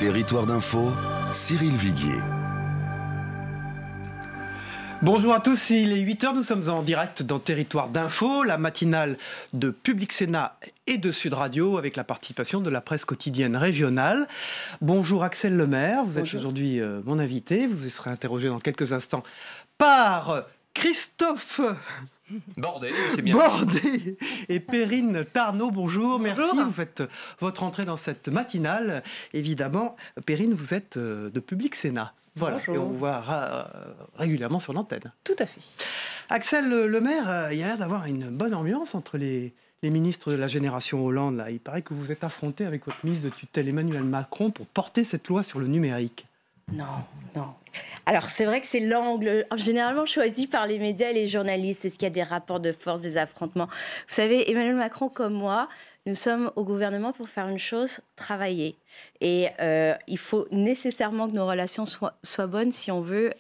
Territoire d'info, Cyril Viguier. Bonjour à tous, il est 8h, nous sommes en direct dans Territoire d'Info, la matinale de Public Sénat et de Sud Radio avec la participation de la presse quotidienne régionale. Bonjour Axel Lemaire, vous êtes aujourd'hui mon invité, vous serez interrogé dans quelques instants par Christophe Bordet, c'est bien. Bordet et Perrine Tarnaud, bonjour, merci. Bonjour. Vous faites votre entrée dans cette matinale. Évidemment, Perrine, vous êtes de Public Sénat. Voilà, Bonjour. et on vous voit régulièrement sur l'antenne. Tout à fait. Axel Lemaire, il y a l'air d'avoir une bonne ambiance entre les ministres de la génération Hollande. Là. Il paraît que vous êtes affronté avec votre ministre de tutelle Emmanuel Macron pour porter cette loi sur le numérique. Non. Alors, c'est vrai que c'est l'angle généralement choisi par les médias et les journalistes. Est-ce qu'il y a des rapports de force, des affrontements? Vous savez, Emmanuel Macron comme moi, nous sommes au gouvernement pour faire une chose, travailler. Et il faut nécessairement que nos relations soient bonnes si on veut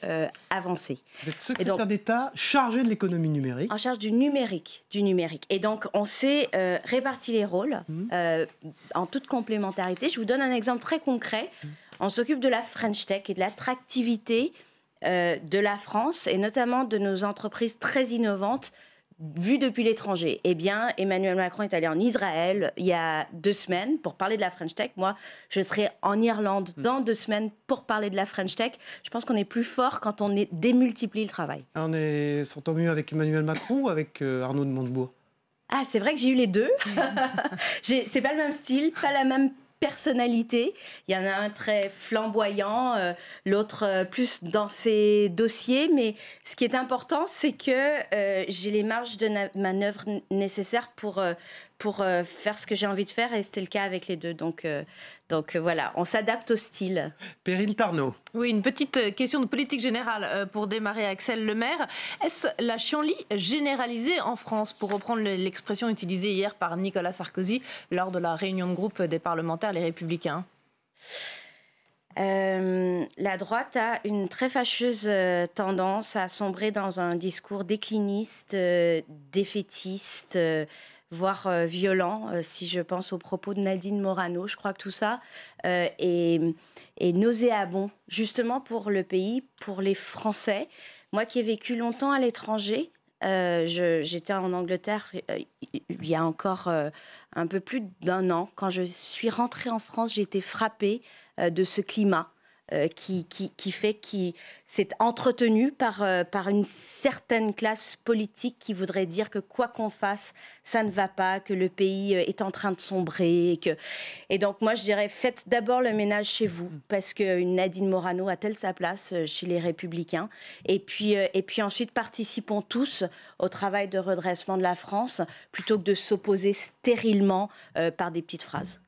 avancer. Vous êtes secrétaire d'État chargé de l'économie numérique. En charge du numérique. Et donc, on s'est réparti les rôles en toute complémentarité. Je vous donne un exemple très concret. On s'occupe de la French Tech et de l'attractivité de la France et notamment de nos entreprises très innovantes vues depuis l'étranger. Eh bien, Emmanuel Macron est allé en Israël il y a 2 semaines pour parler de la French Tech. Moi, je serai en Irlande dans 2 semaines pour parler de la French Tech. Je pense qu'on est plus fort quand on démultiplie le travail. On s'entend mieux avec Emmanuel Macron ou avec Arnaud de Montebourg? Ah, c'est vrai que j'ai eu les deux. C'est pas le même style, pas la même personnalité. Il y en a un très flamboyant, l'autre plus dans ses dossiers. Mais ce qui est important, c'est que j'ai les marges de manœuvre nécessaires pour faire ce que j'ai envie de faire. Et c'était le cas avec les deux. Donc voilà, on s'adapte au style. Perrine Tarnaud. Oui, une petite question de politique générale pour démarrer, Axel Lemaire. Est-ce la chienlit généralisée en France, pour reprendre l'expression utilisée hier par Nicolas Sarkozy lors de la réunion de groupe des parlementaires Les Républicains? La droite a une très fâcheuse tendance à sombrer dans un discours décliniste, défaitiste, voire violent, si je pense aux propos de Nadine Morano. Je crois que tout ça est nauséabond, justement pour le pays, pour les Français. Moi qui ai vécu longtemps à l'étranger, j'étais en Angleterre il y a encore un peu plus d'1 an. Quand je suis rentrée en France, j'ai été frappée de ce climat qui fait qu'il s'est entretenu par une certaine classe politique qui voudrait dire que quoi qu'on fasse, ça ne va pas, que le pays est en train de sombrer. Et donc moi je dirais, faites d'abord le ménage chez vous, parce qu'une Nadine Morano a-t-elle sa place chez les Républicains? Et puis ensuite participons tous au travail de redressement de la France, plutôt que de s'opposer stérilement par des petites phrases.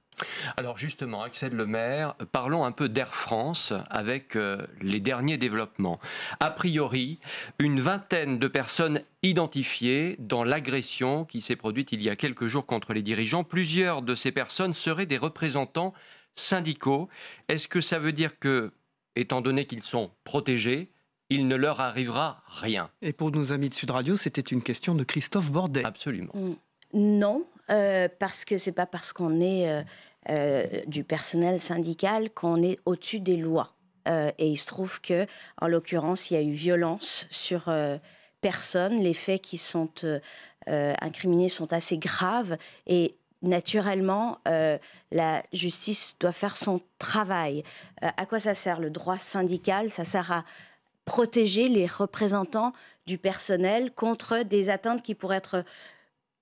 Alors justement, Axel Lemaire, parlons un peu d'Air France avec les derniers développements. A priori, une vingtaine de personnes identifiées dans l'agression qui s'est produite il y a quelques jours contre les dirigeants. Plusieurs de ces personnes seraient des représentants syndicaux. Est-ce que ça veut dire que, étant donné qu'ils sont protégés, il ne leur arrivera rien? Et pour nos amis de Sud Radio, c'était une question de Christophe Bordet. Absolument. Non, parce que c'est pas parce qu'on est du personnel syndical qu'on est au-dessus des lois. Et il se trouve que, en l'occurrence, il y a eu violence sur personne. Les faits qui sont incriminés sont assez graves et naturellement, la justice doit faire son travail. À quoi ça sert le droit syndical? Ça sert à protéger les représentants du personnel contre des atteintes qui pourraient être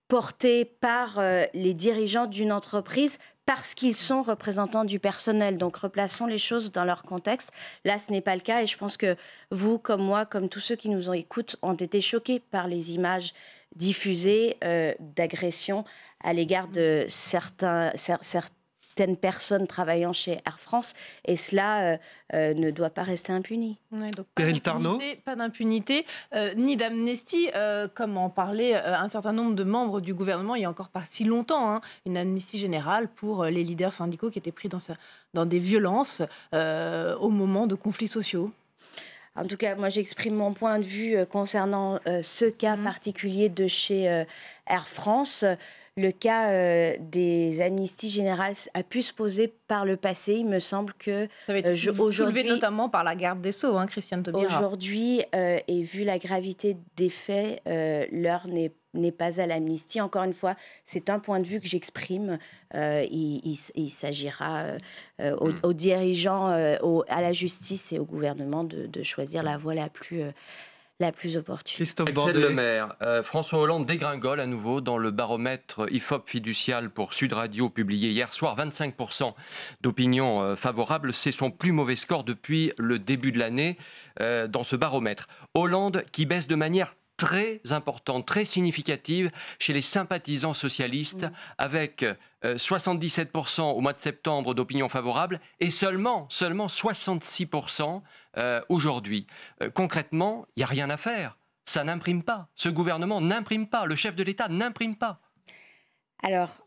portés par les dirigeants d'une entreprise parce qu'ils sont représentants du personnel. Donc, replaçons les choses dans leur contexte. Là, ce n'est pas le cas et je pense que vous, comme moi, comme tous ceux qui nous écoutent, ont été choqués par les images diffusées d'agressions à l'égard de certaines personnes travaillant chez Air France, et cela ne doit pas rester impuni. Ouais, donc pas d'impunité, ni d'amnistie, comme en parlait un certain nombre de membres du gouvernement il n'y a encore pas si longtemps, une amnistie générale pour les leaders syndicaux qui étaient pris dans des violences au moment de conflits sociaux. En tout cas, moi j'exprime mon point de vue concernant ce cas particulier de chez Air France. le cas des amnisties générales a pu se poser par le passé. Il me semble que soulevé notamment par la garde des Sceaux, Christiane Taubira. Aujourd'hui, et vu la gravité des faits, l'heure n'est pas à l'amnistie. Encore une fois, c'est un point de vue que j'exprime. Il s'agira aux dirigeants, à la justice et au gouvernement de choisir la voie la plus opportune. Christophe Axel Bordet. Lemaire, François Hollande dégringole à nouveau dans le baromètre IFOP fiducial pour Sud Radio publié hier soir. 25% d'opinion favorable, c'est son plus mauvais score depuis le début de l'année dans ce baromètre. Hollande qui baisse de manière très importante, très significative chez les sympathisants socialistes, avec 77% au mois de septembre d'opinion favorable et seulement 66% aujourd'hui. Concrètement, il n'y a rien à faire. Ça n'imprime pas. Ce gouvernement n'imprime pas. Le chef de l'État n'imprime pas. Alors,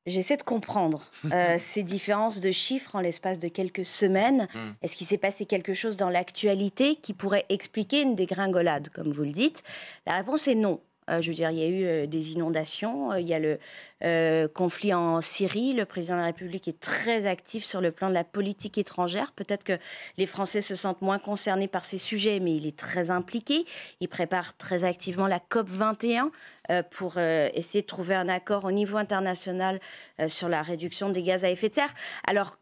j'essaie de comprendre ces différences de chiffres en l'espace de quelques semaines. Est-ce qu'il s'est passé quelque chose dans l'actualité qui pourrait expliquer une dégringolade, comme vous le dites? La réponse est non. Je veux dire, il y a eu des inondations, il y a le conflit en Syrie. Le président de la République est très actif sur le plan de la politique étrangère. Peut-être que les Français se sentent moins concernés par ces sujets, mais il est très impliqué. Il prépare très activement la COP21 pour essayer de trouver un accord au niveau international sur la réduction des gaz à effet de serre. Alors,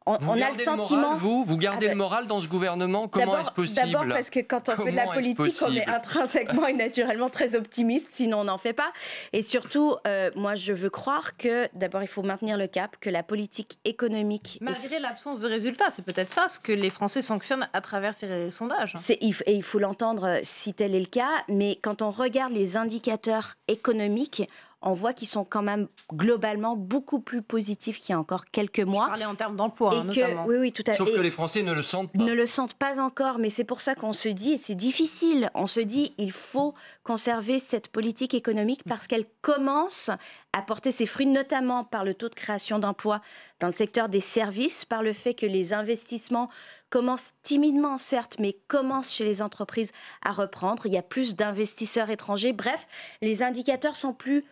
on a le sentiment... Vous gardez le moral dans ce gouvernement? Comment est-ce possible? D'abord parce que quand on fait de la politique, on est intrinsèquement et naturellement très optimiste, sinon on n'en fait pas. Et surtout, moi je veux croire que d'abord il faut maintenir le cap, que la politique économique... Malgré l'absence de résultats, c'est peut-être ça ce que les Français sanctionnent à travers ces sondages. Et il faut l'entendre si tel est le cas, mais quand on regarde les indicateurs économiques, on voit qu'ils sont quand même globalement beaucoup plus positifs qu'il y a encore quelques mois. Je parlais en termes d'emploi, notamment. Oui, tout à fait. Sauf que les Français ne le sentent pas. Ne le sentent pas encore, mais c'est pour ça qu'on se dit, et c'est difficile, on se dit il faut conserver cette politique économique parce qu'elle commence à porter ses fruits, notamment par le taux de création d'emplois dans le secteur des services, par le fait que les investissements commencent timidement, certes, mais commencent chez les entreprises à reprendre. Il y a plus d'investisseurs étrangers. Bref, les indicateurs sont plus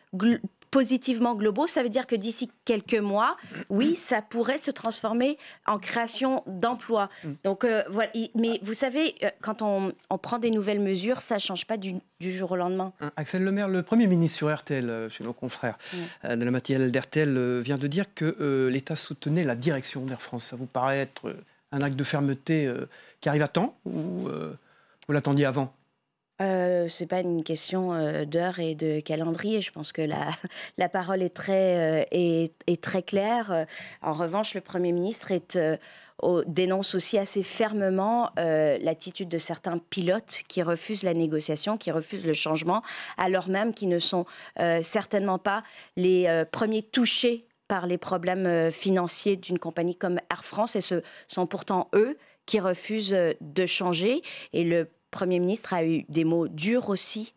positivement globaux. Ça veut dire que d'ici quelques mois, oui, ça pourrait se transformer en création d'emplois. Donc, voilà. Mais vous savez, quand on prend des nouvelles mesures, ça ne change pas du jour au lendemain. Axel Lemaire, le Premier ministre sur RTL, chez nos confrères de la matinale d'RTL, vient de dire que l'État soutenait la direction d'Air France. Ça vous paraît être un acte de fermeté qui arrive à temps ou vous l'attendiez avant? C'est pas une question d'heure et de calendrier. Je pense que la parole est très claire. En revanche, le Premier ministre dénonce aussi assez fermement l'attitude de certains pilotes qui refusent la négociation, qui refusent le changement, alors même qu'ils ne sont certainement pas les premiers touchés par les problèmes financiers d'une compagnie comme Air France, et ce sont pourtant eux qui refusent de changer. Et le Premier ministre a eu des mots durs aussi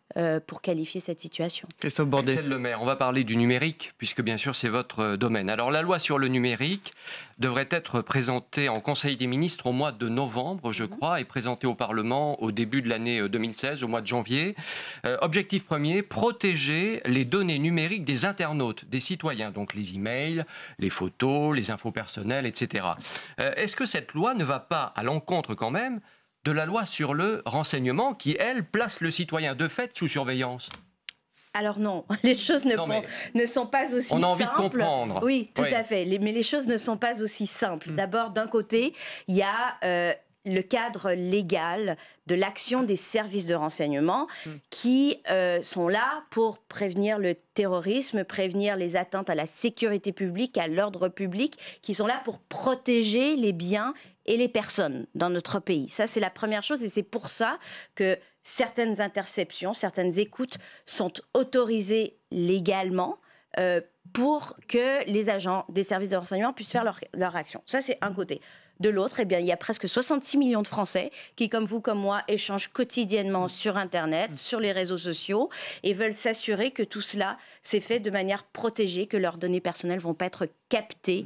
pour qualifier cette situation. Christophe Bordet. Axel Lemaire, on va parler du numérique, puisque bien sûr c'est votre domaine. Alors la loi sur le numérique devrait être présentée en Conseil des ministres au mois de novembre, je crois, et présentée au Parlement au début de l'année 2016, au mois de janvier. Objectif premier, protéger les données numériques des internautes, des citoyens, donc les emails, les photos, les infos personnelles, etc. Est-ce que cette loi ne va pas à l'encontre quand même de la loi sur le renseignement qui, elle, place le citoyen de fait sous surveillance? Alors non, les choses ne sont pas aussi simples. On a envie de comprendre. Oui, tout à fait. Mais les choses ne sont pas aussi simples. D'abord, d'un côté, il y a le cadre légal de l'action des services de renseignement qui sont là pour prévenir le terrorisme, prévenir les atteintes à la sécurité publique, à l'ordre public, qui sont là pour protéger les biens et les personnes dans notre pays. Ça, c'est la première chose, et c'est pour ça que certaines interceptions, certaines écoutes sont autorisées légalement pour que les agents des services de renseignement puissent faire leur action. Ça, c'est un côté. De l'autre, eh bien, il y a presque 66 millions de Français qui, comme vous, comme moi, échangent quotidiennement sur Internet, sur les réseaux sociaux, et veulent s'assurer que tout cela s'est fait de manière protégée, que leurs données personnelles ne vont pas être captées,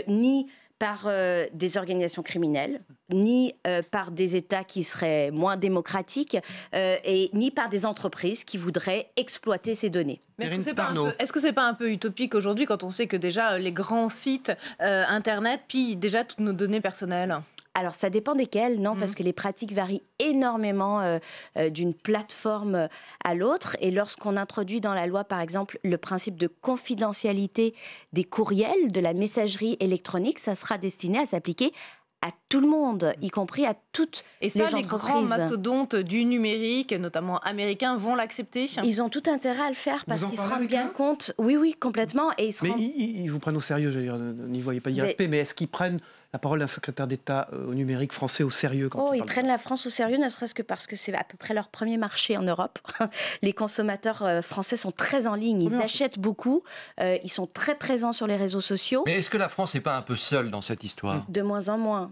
ni par des organisations criminelles, ni par des États qui seraient moins démocratiques, et ni par des entreprises qui voudraient exploiter ces données. Mais est-ce que c'est pas un peu utopique aujourd'hui quand on sait que déjà les grands sites Internet pillent déjà toutes nos données personnelles ? Alors, ça dépend desquels, non, parce que les pratiques varient énormément d'une plateforme à l'autre. Et lorsqu'on introduit dans la loi, par exemple, le principe de confidentialité des courriels, de la messagerie électronique, ça sera destiné à s'appliquer à tout le monde, y compris à toutes les entreprises. Et ça, les grands mastodontes du numérique, notamment américains, vont l'accepter ? Ils ont tout intérêt à le faire parce qu'ils se rendent bien compte. Oui, complètement. Et ils vous prennent au sérieux, je veux dire, n'y voyez pas d'irrespect, mais est-ce qu'ils prennent la parole d'un secrétaire d'État au numérique français au sérieux quand ils prennent la France au sérieux, ne serait-ce que parce que c'est à peu près leur premier marché en Europe. Les consommateurs français sont très en ligne, ils achètent beaucoup, ils sont très présents sur les réseaux sociaux. Mais est-ce que la France n'est pas un peu seule dans cette histoire ? De moins en moins.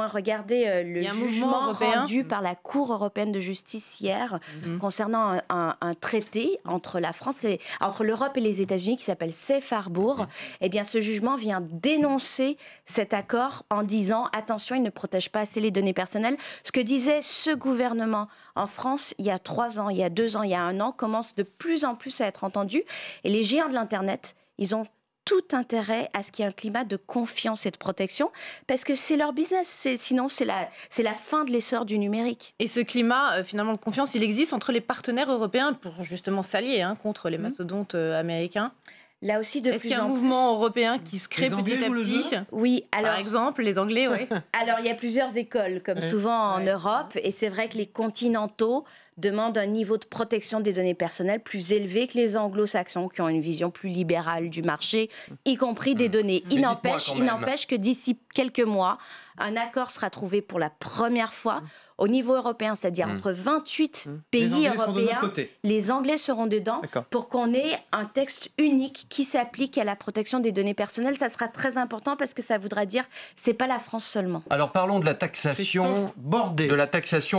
Regardez le jugement rendu par la Cour européenne de justice hier concernant un traité entre la France entre l'Europe et les États-Unis qui s'appelle Safe Harbor. Eh bien, ce jugement vient dénoncer cet accord en disant attention, il ne protège pas assez les données personnelles. Ce que disait ce gouvernement en France il y a 3 ans, il y a 2 ans, il y a 1 an commence de plus en plus à être entendu. Et les géants de l'Internet, ils ont tout intérêt à ce qu'il y ait un climat de confiance et de protection, parce que c'est leur business. Sinon, c'est la fin de l'essor du numérique. Et ce climat, finalement, de confiance, il existe entre les partenaires européens pour justement s'allier contre les mastodontes américains ? Là aussi, de plus en plus. Est-ce qu'il y a un mouvement européen qui se crée petit à petit ? Oui, alors. Par exemple, les Anglais, oui. Alors, il y a plusieurs écoles, comme souvent en Europe, et c'est vrai que les continentaux demandent un niveau de protection des données personnelles plus élevé que les anglo-saxons, qui ont une vision plus libérale du marché, y compris des données. Il n'empêche que d'ici quelques mois, un accord sera trouvé pour la première fois au niveau européen, c'est-à-dire entre 28 pays européens. Les Anglais seront dedans pour qu'on ait un texte unique qui s'applique à la protection des données personnelles. Ça sera très important parce que ça voudra dire c'est pas la France seulement. Alors parlons de la taxation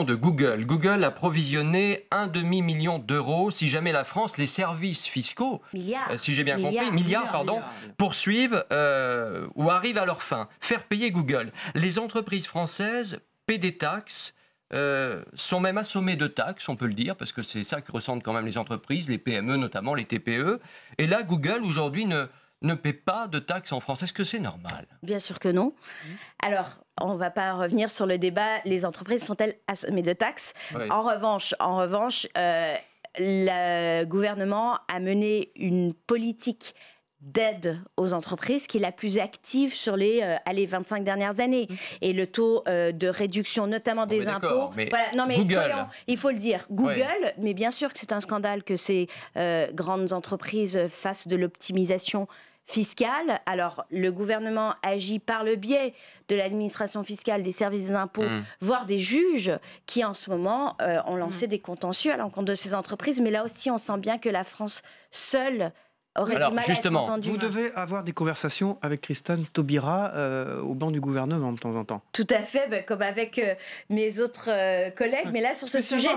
de Google. Google a provisionné 1,5 million d'euros si jamais la France, les services fiscaux, si j'ai bien compris, poursuivent ou arrivent à leur fin. Faire payer Google. Les entreprises françaises paient des taxes. Sont même assommés de taxes, on peut le dire, parce que c'est ça que ressentent quand même les entreprises, les PME notamment, les TPE. Et là, Google, aujourd'hui, ne paie pas de taxes en France. Est-ce que c'est normal ? Bien sûr que non. Alors, on ne va pas revenir sur le débat, les entreprises sont-elles assommées de taxes ? En revanche, le gouvernement a mené une politique d'aide aux entreprises qui est la plus active sur les 25 dernières années. Et le taux de réduction, notamment des impôts... il faut le dire. Google, mais bien sûr que c'est un scandale que ces grandes entreprises fassent de l'optimisation fiscale. Alors, le gouvernement agit par le biais de l'administration fiscale, des services des impôts, voire des juges qui, en ce moment, ont lancé des contentieux à l'encontre de ces entreprises. Mais là aussi, on sent bien que la France seule vous devez avoir des conversations avec Christiane Taubira au banc du gouvernement de temps en temps. Tout à fait, comme avec mes autres collègues. Mais là, sur ce sujet,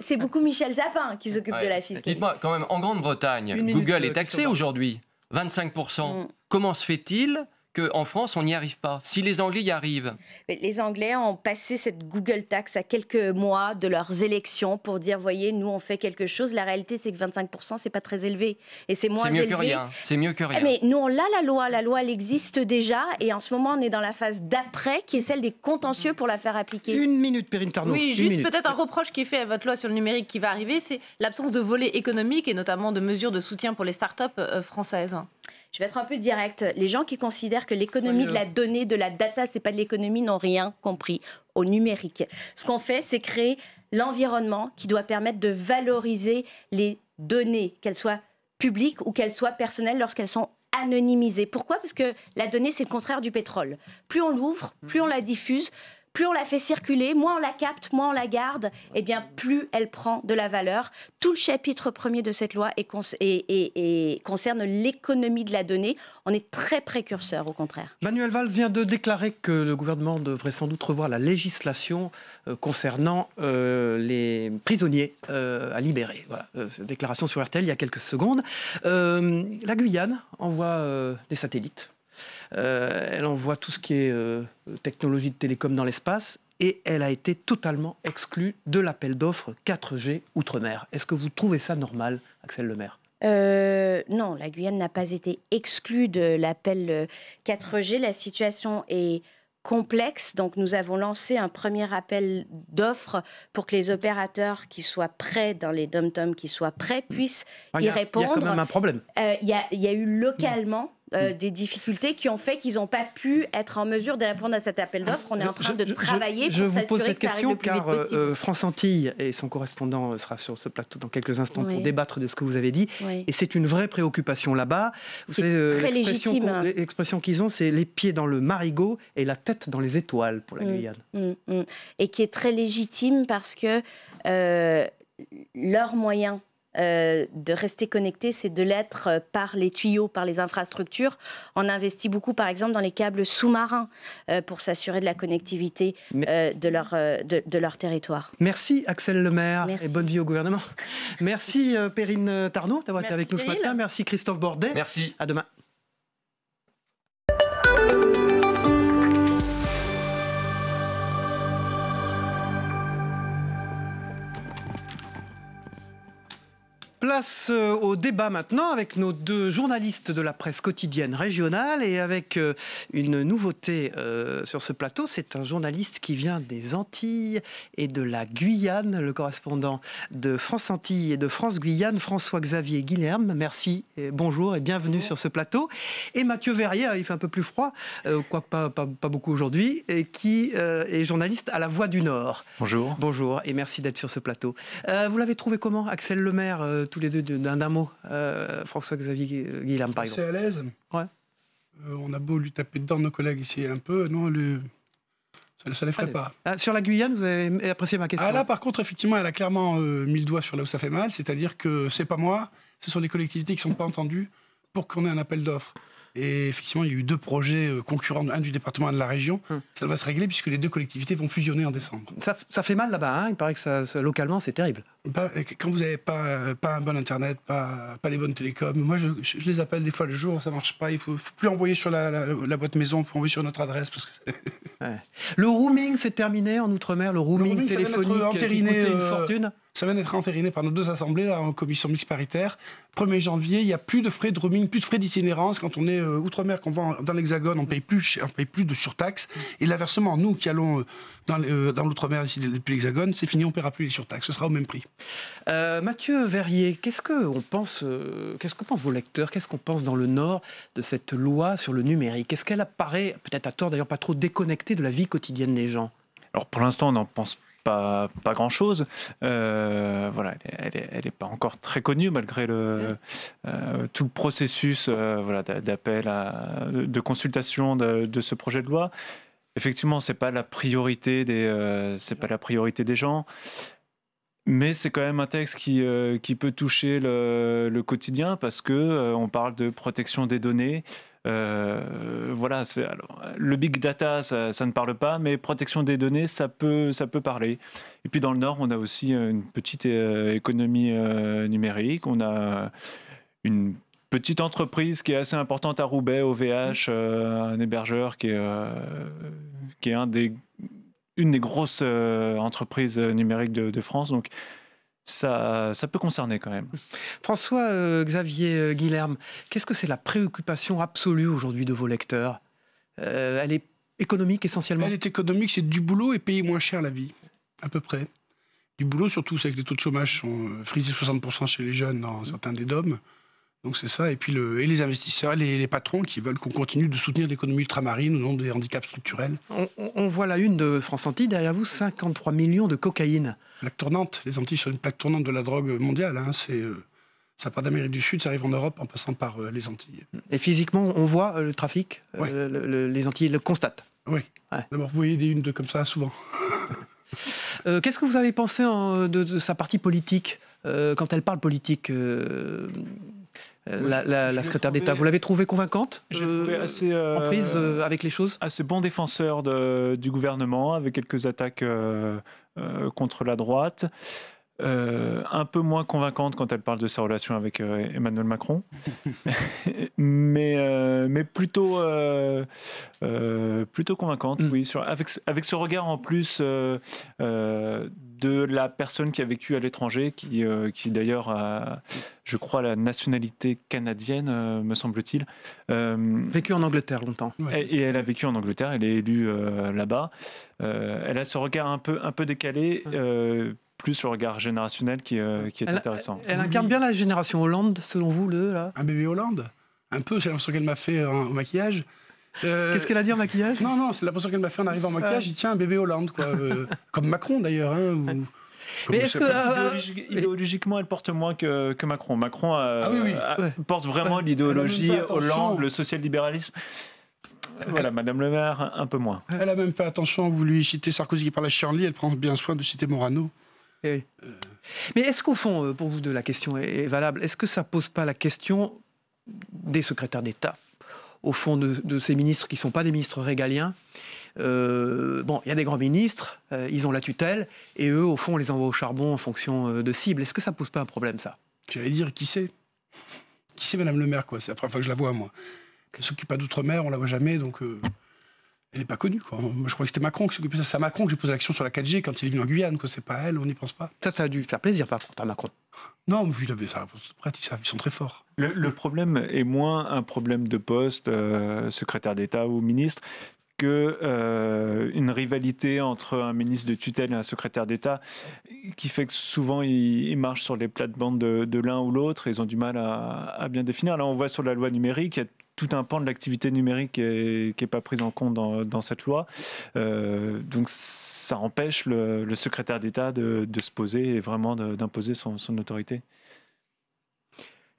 c'est beaucoup Michel Sapin qui s'occupe de la fiscalité. Dites-moi, quand même, en Grande-Bretagne, Google est taxé aujourd'hui, 25%. Comment se fait-il qu'en France, on n'y arrive pas, si les Anglais y arrivent? Les Anglais ont passé cette Google Tax à quelques mois de leurs élections pour dire, voyez, nous, on fait quelque chose. La réalité, c'est que 25%, c'est pas très élevé. Et c'est moins élevé. C'est mieux que rien. Mais nous, on a la loi. La loi, elle existe déjà. Et en ce moment, on est dans la phase d'après, qui est celle des contentieux pour la faire appliquer. 1 minute, Perrine Tarnaud. Oui, juste peut-être un reproche qui est fait à votre loi sur le numérique qui va arriver, c'est l'absence de volet économique et notamment de mesures de soutien pour les startups françaises. Je vais être un peu direct. Les gens qui considèrent que l'économie de la donnée, de la data, c'est pas de l'économie, n'ont rien compris au numérique. Ce qu'on fait, c'est créer l'environnement qui doit permettre de valoriser les données, qu'elles soient publiques ou qu'elles soient personnelles lorsqu'elles sont anonymisées. Pourquoi ? Parce que la donnée, c'est le contraire du pétrole. Plus on l'ouvre, plus on la diffuse, plus on la fait circuler, moins on la capte, moins on la garde, et bien plus elle prend de la valeur. Tout le chapitre premier de cette loi concerne l'économie de la donnée. On est très précurseur, au contraire. Manuel Valls vient de déclarer que le gouvernement devrait sans doute revoir la législation concernant les prisonniers à libérer. Voilà, déclaration sur RTL il y a quelques secondes. La Guyane envoie des satellites. Elle envoie tout ce qui est technologie de télécom dans l'espace. Et elle a été totalement exclue de l'appel d'offres 4G Outre-mer. Est-ce que vous trouvez ça normal, Axel Lemaire ? Non, la Guyane n'a pas été exclue de l'appel 4G. La situation est complexe. Donc, nous avons lancé un premier appel d'offres pour que les opérateurs qui soient prêts dans les dom-toms, qui soient prêts, puissent y répondre. Il y a quand même un problème. Il y a eu localement des difficultés qui ont fait qu'ils n'ont pas pu être en mesure de répondre à cet appel d'offres. On est en train de travailler pour s'assurer que ça arrive le plus vite possible. Je vous pose cette question car France Antilles et son correspondant sera sur ce plateau dans quelques instants pour débattre de ce que vous avez dit. Oui. Et c'est une vraie préoccupation là-bas. Vous savez, très légitime. L'expression qu'ils ont, c'est les pieds dans le marigot et la tête dans les étoiles pour la Guyane. Et qui est très légitime parce que leur moyen de rester connecté, c'est de l'être par les tuyaux, par les infrastructures. On investit beaucoup, par exemple, dans les câbles sous-marins pour s'assurer de la connectivité de leur territoire. Merci Axel Lemaire et bonne vie au gouvernement. Merci Perrine Tarnaud d'avoir été avec nous ce matin. Merci Christophe Bordet. Merci. À demain. Place au débat maintenant avec nos deux journalistes de la presse quotidienne régionale et avec une nouveauté sur ce plateau. C'est un journaliste qui vient des Antilles et de la Guyane, le correspondant de France Antilles et de France Guyane, François-Xavier Guilherme. Merci, et bonjour et bienvenue sur ce plateau. Et Mathieu Verrier, il fait un peu plus froid, quoique pas beaucoup aujourd'hui, et qui est journaliste à La Voix du Nord. Bonjour. Bonjour et merci d'être sur ce plateau. Vous l'avez trouvé comment, Axel Lemaire, tous les deux d'un mot, François-Xavier Guilherme par exemple. C'est à l'aise. Ouais. On a beau lui taper dedans nos collègues ici un peu, non, ça ne les ferait pas. Sur la Guyane, vous avez apprécié ma question. Là, par contre, effectivement, elle a clairement mis le doigt sur là où ça fait mal, c'est-à-dire que c'est pas moi, ce sont les collectivités qui ne sont pas entendues pour qu'on ait un appel d'offres. Et effectivement, il y a eu 2 projets concurrents, un du département et de la région. Ça va se régler puisque les 2 collectivités vont fusionner en décembre. Ça fait mal là-bas, hein. Il paraît que localement, c'est terrible. Quand vous n'avez pas un bon Internet, pas les bonnes télécoms, moi je les appelle des fois le jour, ça ne marche pas. Il ne faut plus envoyer sur la boîte maison, il faut envoyer sur notre adresse. Parce que le roaming, c'est terminé en Outre-mer, le roaming téléphonique qui coûtait une fortune. Ça vient d'être entériné par nos 2 assemblées là, en commission mixte paritaire. 1er janvier, il n'y a plus de frais de roaming, plus de frais d'itinérance. Quand on est Outre-mer, qu'on va dans l'Hexagone, on ne paye plus de surtaxes. Et l'inversement, nous qui allons dans l'Outre-mer ici depuis l'Hexagone, c'est fini, on ne paiera plus les surtaxes. Ce sera au même prix. Mathieu Verrier, qu'est-ce que pensent vos lecteurs, qu'est-ce qu'on pense dans le Nord de cette loi sur le numérique? Est-ce qu'elle apparaît, peut-être à tort d'ailleurs, pas trop déconnectée de la vie quotidienne des gens? Alors pour l'instant, on n'en pense pas grand-chose. Voilà, elle n'est pas encore très connue malgré tout le processus d'appel, de consultation de ce projet de loi. Effectivement, c'est pas la priorité des gens. Mais c'est quand même un texte qui peut toucher le quotidien parce que on parle de protection des données. Voilà, le big data, ça ne parle pas, mais protection des données, ça peut parler. Et puis dans le Nord, on a aussi une petite économie numérique. On a une petite entreprise qui est assez importante à Roubaix, OVH, un hébergeur qui est une des grosses entreprises numériques de France, donc ça peut concerner quand même. François-Xavier Guilherme, qu'est-ce que c'est la préoccupation absolue aujourd'hui de vos lecteurs? Elle est économique essentiellement? Elle est économique, c'est du boulot et payer moins cher la vie, à peu près. Du boulot, surtout c'est que les taux de chômage sont frisés 60% chez les jeunes dans certains des DOM. Donc c'est ça, et puis les investisseurs, les patrons qui veulent qu'on continue de soutenir l'économie ultramarine au nom des handicaps structurels. On voit la une de France Antilles, derrière vous, 53 millions de cocaïne. Plaque tournante, les Antilles sont une plaque tournante de la drogue mondiale. Ça part d'Amérique du Sud, ça arrive en Europe en passant par les Antilles. Et physiquement, on voit le trafic, les Antilles le constatent. Oui, d'abord vous voyez des unes comme ça souvent. Qu'est-ce que vous avez pensé de sa partie politique, quand elle parle politique la secrétaire d'État, vous l'avez trouvée convaincante? J'ai trouvé assez en prise avec les choses? Assez bon défenseur du gouvernement, avec quelques attaques contre la droite. Un peu moins convaincante quand elle parle de sa relation avec Emmanuel Macron, mais plutôt convaincante, oui, avec ce regard en plus de la personne qui a vécu à l'étranger, qui d'ailleurs a, je crois, la nationalité canadienne, me semble-t-il. Vécu en Angleterre longtemps. Et elle a vécu en Angleterre, elle est élue là-bas. Elle a ce regard un peu décalé, plus le regard générationnel qui est intéressant. Elle incarne bien la génération Hollande, selon vous, là. Un bébé Hollande. Un peu, c'est l'impression qu'elle m'a fait au maquillage. Qu'est-ce qu'elle a dit en maquillage? Non, c'est l'impression qu'elle m'a fait en arrivant au maquillage. Il tient un bébé Hollande, quoi. Comme Macron, d'ailleurs. Mais est-ce que idéologiquement, elle porte moins que Macron. Macron porte vraiment Ouais. l'idéologie Elle a même fait attention. Hollande, le social-libéralisme. Voilà, Madame Le Maire, un peu moins. Elle a même fait attention, vous lui citez Sarkozy qui parle à Shirley, elle prend bien soin de citer Morano. Mais est-ce qu'au fond, pour vous deux, la question est valable, est-ce que ça ne pose pas la question des secrétaires d'État, au fond de ces ministres qui ne sont pas des ministres régaliens? Bon, il y a des grands ministres, ils ont la tutelle, et eux, au fond, on les envoie au charbon en fonction de cibles. Est-ce que ça ne pose pas un problème, ça? J'allais dire, qui c'est Madame Le Maire, quoi. C'est la première fois que je la vois, moi. Elle s'occupe pas d'outre-mer, on la voit jamais, donc elle n'est pas connue, quoi. Moi, je crois que c'était Macron qui s'occupait de ça. C'est à Macron que j'ai posé l'action sur la 4G quand il est venu en Guyane, quoi. C'est pas elle, on n'y pense pas. Ça a dû faire plaisir, par contre, à Macron. Non, mais il avait sa réponse toute prête, ils sont très forts. Le problème est moins un problème de poste, secrétaire d'État ou ministre, que une rivalité entre un ministre de tutelle et un secrétaire d'État qui fait que souvent ils marchent sur les plates-bandes de l'un ou l'autre et ils ont du mal à bien définir. Là, on voit sur la loi numérique, il y a tout un pan de l'activité numérique qui n'est pas prise en compte dans cette loi. Donc ça empêche le secrétaire d'État de se poser et vraiment d'imposer son autorité.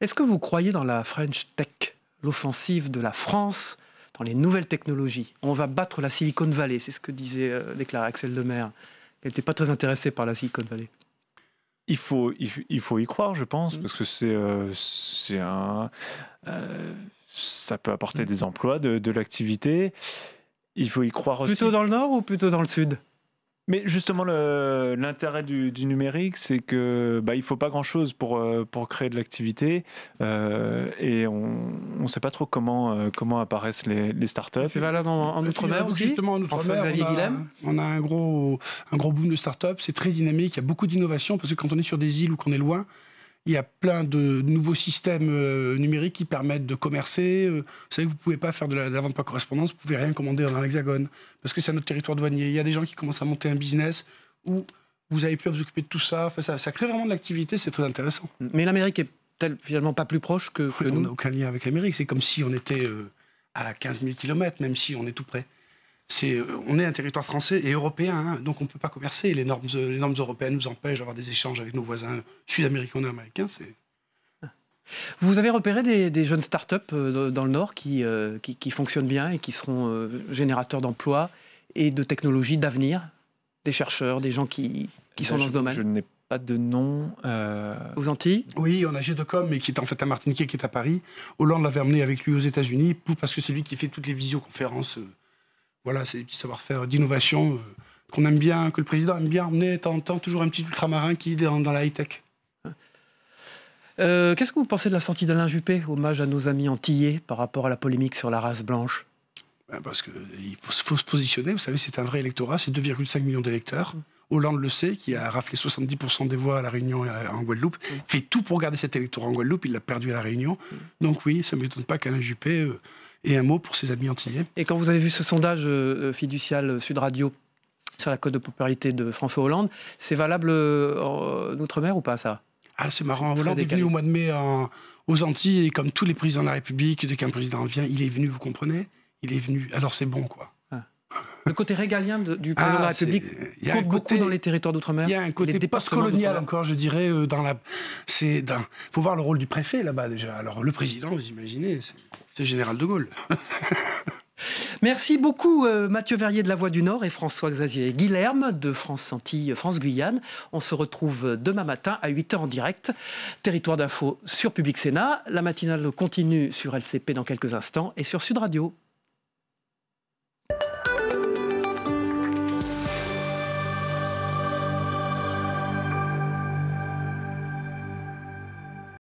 Est-ce que vous croyez dans la French Tech, l'offensive de la France dans les nouvelles technologies? On va battre la Silicon Valley, c'est ce que déclarait Axel Lemaire. Elle n'était pas très intéressée par la Silicon Valley. Il faut y croire, je pense, parce que ça peut apporter des emplois, de l'activité. Il faut y croire aussi. Plutôt dans le nord ou plutôt dans le sud? Mais justement, l'intérêt du numérique, c'est que il faut pas grand-chose pour créer de l'activité et on ne sait pas trop comment apparaissent les startups. C'est valable en Outre-mer aussi? Justement, en Outre-mer, on a un gros boom de startups. C'est très dynamique, il y a beaucoup d'innovations parce que quand on est sur des îles ou qu'on est loin, il y a plein de nouveaux systèmes numériques qui permettent de commercer. Vous savez que vous ne pouvez pas faire de la vente par correspondance, vous ne pouvez rien commander dans l'Hexagone, parce que c'est notre territoire douanier. Il y a des gens qui commencent à monter un business où vous avez pu vous occuper de tout ça. Enfin, ça crée vraiment de l'activité, c'est très intéressant. Mais l'Amérique est-elle finalement pas plus proche que nous? On n'a aucun lien avec l'Amérique. C'est comme si on était à 15 000 km, même si on est tout près. On est un territoire français et européen, hein, donc on ne peut pas commercer. Les normes européennes nous empêchent d'avoir des échanges avec nos voisins sud-américains et américains. Vous avez repéré des jeunes start-up dans le Nord qui fonctionnent bien et qui seront générateurs d'emplois et de technologies d'avenir? Des chercheurs, des gens qui sont dans ce domaine? Je n'ai pas de nom. Aux Antilles? Oui, on a G2Com, mais qui est en fait un Martiniquais qui est à Paris. Hollande l'avait amené avec lui aux États-Unis parce que c'est lui qui fait toutes les visioconférences. Voilà, c'est des petits savoir-faire d'innovation qu'on aime bien, que le président aime bien emmener de temps en temps, toujours un petit ultramarin qui est dans la high-tech. Qu'est-ce que vous pensez de la sortie d'Alain Juppé, hommage à nos amis antillais, par rapport à la polémique sur la race blanche? Parce qu'il faut se positionner, vous savez, c'est un vrai électorat, c'est 2,5 millions d'électeurs. Hollande le sait, qui a raflé 70% des voix à La Réunion et en Guadeloupe, fait tout pour garder cet électorat en Guadeloupe, il l'a perdu à La Réunion. Donc oui, ça ne m'étonne pas qu'Alain Juppé ait un mot pour ses amis antillais. Et quand vous avez vu ce sondage fiducial Sud Radio sur la cote de popularité de François Hollande, c'est valable en Outre-mer ou pas, ça? Ah, c'est marrant, Hollande est venu au mois de mai aux Antilles, et comme tous les présidents de la République, dès qu'un président vient, il est venu, vous comprenez? Il est venu, alors c'est bon, quoi. Le côté régalien du président de la République compte beaucoup dans les territoires d'outre-mer. Il y a un côté post-colonial encore, je dirais. Faut voir le rôle du préfet là-bas déjà. Alors le président, vous imaginez, c'est le général de Gaulle. Merci beaucoup Mathieu Verrier de La Voix du Nord et François-Xavier Guilherme de France Antilles, France Guyane. On se retrouve demain matin à 8h en direct. Territoire d'info sur Public Sénat. La matinale continue sur LCP dans quelques instants et sur Sud Radio.